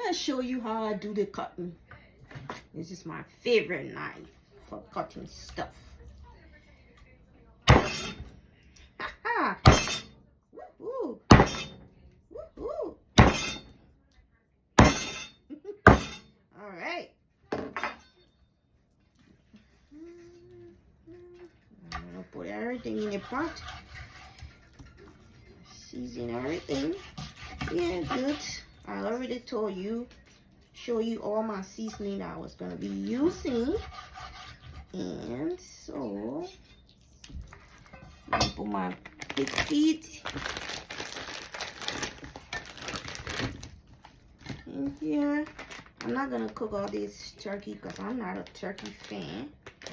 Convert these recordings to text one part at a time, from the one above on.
Let's show you how I do the cutting. This is my favorite knife for cutting stuff. Ha-ha. Woo-hoo. Woo-hoo. All right. I'm gonna put everything in the pot. Season everything. Yeah, good. I already told you, show you all my seasoning I was gonna be using. And so I'm gonna put my pig feet in here. I'm not gonna cook all this turkey because I'm not a turkey fan.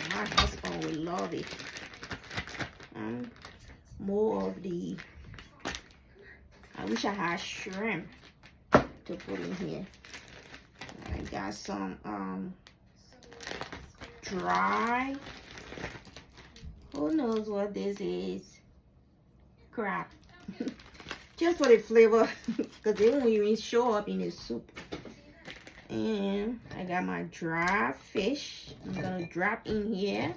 My husband will love it. I'm more of the, I wish I had shrimp to put in here. I got some dry, who knows what this is, crab. Just for the flavor, because they won't even show up in the soup. And I got my dry fish. I'm gonna drop in here.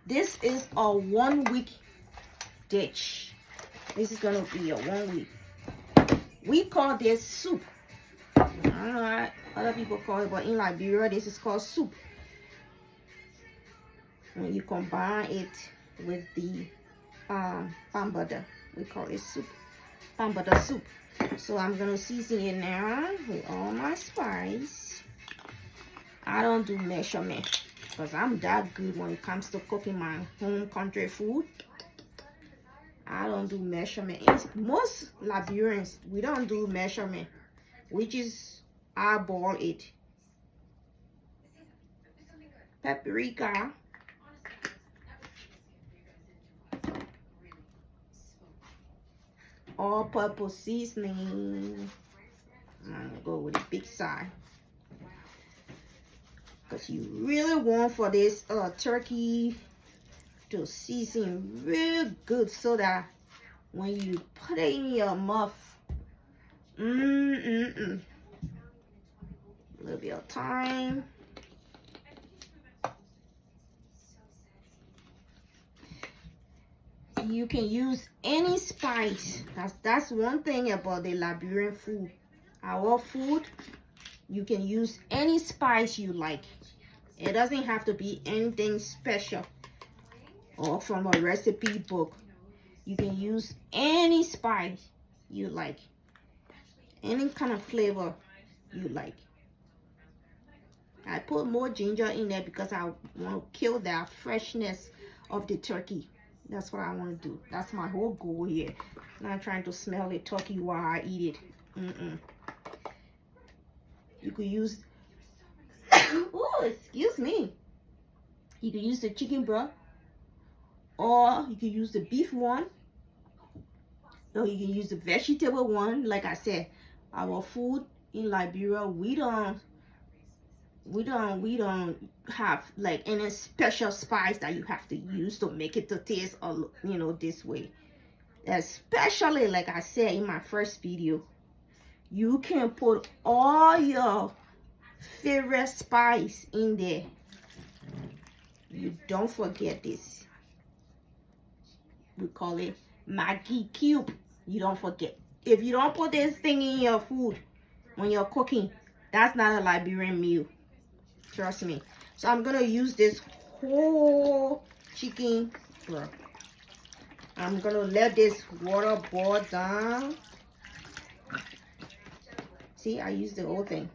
This is a 1 week dish. This is gonna be a 1 week. We call this soup. I don't know what other people call it, but in Liberia, this is called soup. When you combine it with the palm butter, we call it soup. Palm butter soup. So I'm gonna season it now with all my spice. I don't do measurement because I'm that good when it comes to cooking my home country food. I don't do measurement. Most Liberians, we don't do measurement. We just eyeball it. Paprika. All-purpose seasoning. I'm gonna go with the big side. Because you really want for this turkey to season real good so that when you put it in your mouth, a little bit of thyme, you can use any spice. That's one thing about the Liberian food. Our food, you can use any spice you like. It doesn't have to be anything special or from a recipe book. You can use any spice you like, any kind of flavor you like. I put more ginger in there because I want to kill that freshness of the turkey. That's what I want to do. That's my whole goal here. Not trying to smell the turkey while I eat it. You could use oh, excuse me. You could use the chicken broth, or you can use the beef one, or you can use the vegetable one. Like I said, our food in Liberia, we don't have like any special spice that you have to use to make it to taste, this way. Especially, like I said in my first video, you can put all your favorite spice in there. You don't forget this. We call it Maggi cube. You don't forget. If you don't put this thing in your food when you're cooking, that's not a Liberian meal. Trust me. So I'm gonna use this whole chicken broth. I'm gonna let this water boil down. See, I used the whole thing.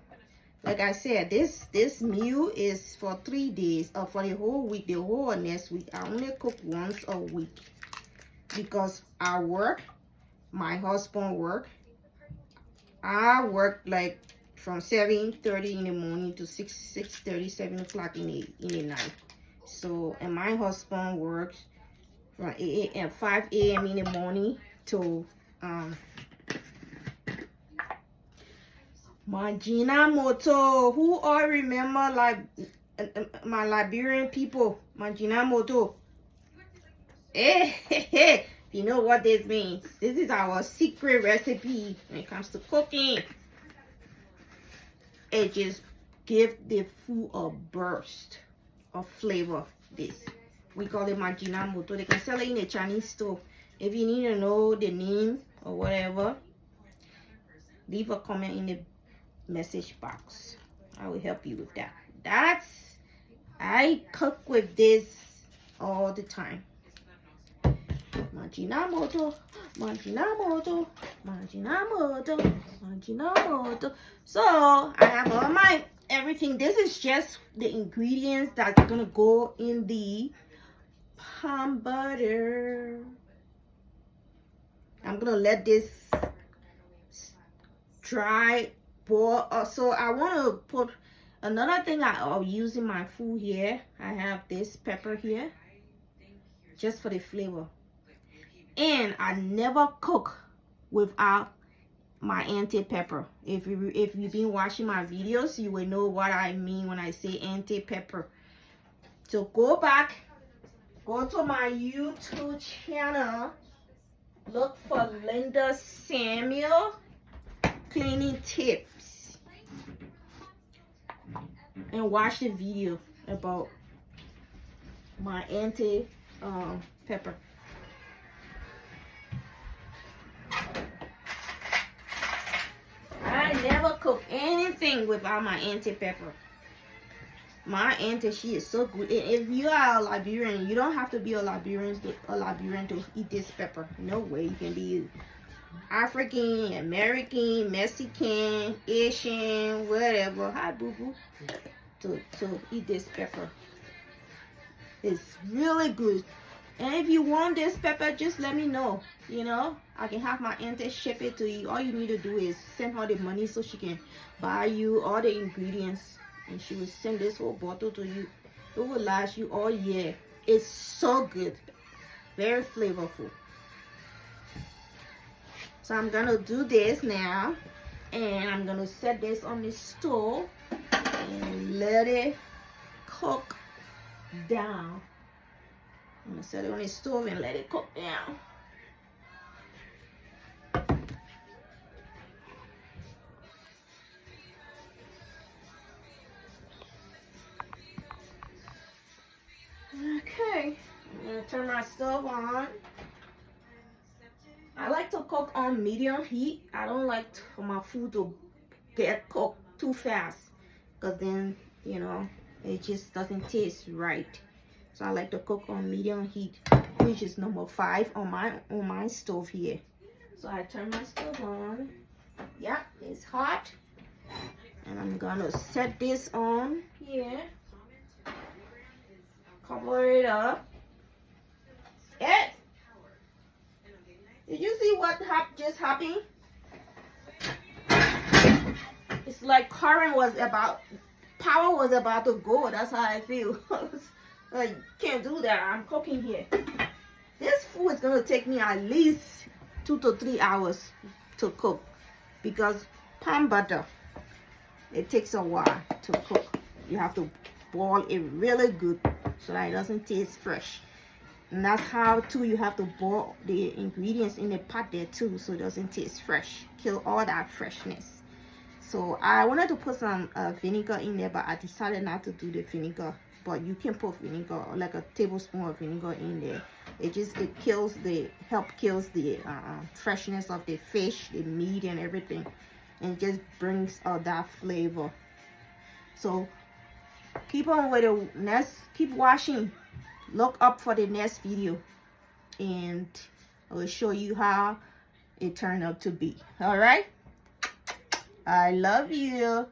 Like I said, this meal is for 3 days, or for the whole week, the whole next week. I only cook once a week because I work, my husband work. I work like from 7:30 in the morning to 6:30, 7 o'clock in the night. So, and my husband works from 5 a.m. in the morning to Majina Moto. Who all remember like my Liberian people? Majina Moto. Hey, You know what this means. This is our secret recipe when it comes to cooking. It just gives the food a burst of flavor. This, we call it Majinamoto. They can sell it in a Chinese store. If you need to know the name or whatever, leave a comment in the message box. I will help you with that. I cook with this all the time. Majinamoto, Majinamoto, Majinamoto, Majinamoto. So I have all my everything. This is just the ingredients that's gonna go in the palm butter. I'm gonna let this dry boil. So I want to put another thing I'll use in my food here. I have this pepper here just for the flavor. And I never cook without my anti-pepper. If you've been watching my videos, you will know what I mean when I say anti-pepper. So go back, go to my YouTube channel, look for Linda Samuel cleaning tips, and watch the video about my anti-pepper. I never cook anything without my anti-pepper. My auntie, she is so good. If you are a Liberian, you don't have to be a Liberian to eat this pepper. No way. You can be African, American, Mexican, Asian, whatever. Hi, boo boo. To eat this pepper. It's really good. And if you want this pepper, just let me know. You know, I can have my auntie ship it to you. All you need to do is send her the money so she can buy you all the ingredients, and she will send this whole bottle to you. It will last you all year. It's so good, very flavorful. So I'm gonna do this now, and I'm gonna set this on the stove and let it cook down. I'm gonna set it on the stove and let it cook down. Okay, I'm gonna turn my stove on. I like to cook on medium heat. I don't like for my food to get cooked too fast, because then, you know, it just doesn't taste right. So I like to cook on medium heat, which is number 5 on my stove here. So I turn my stove on. Yeah, it's hot, and I'm gonna set this on here. Cover it up. Hey, did you see what just happened? It's like power was about to go. That's how I feel. Like, can't do that. I'm cooking here. This food is gonna take me at least 2 to 3 hours to cook, because palm butter, it takes a while to cook. You have to boil it really good so that it doesn't taste fresh. And that's how too you have to boil the ingredients in the pot there too, so it doesn't taste fresh. Kill all that freshness. So I wanted to put some vinegar in there, but I decided not to do the vinegar. But you can put vinegar, like a tablespoon of vinegar in there. It kills the freshness of the fish, the meat, and everything, and just brings out that flavor. So keep on with the next, keep watching, look up for the next video, and I will show you how it turned out to be. All right, I love you.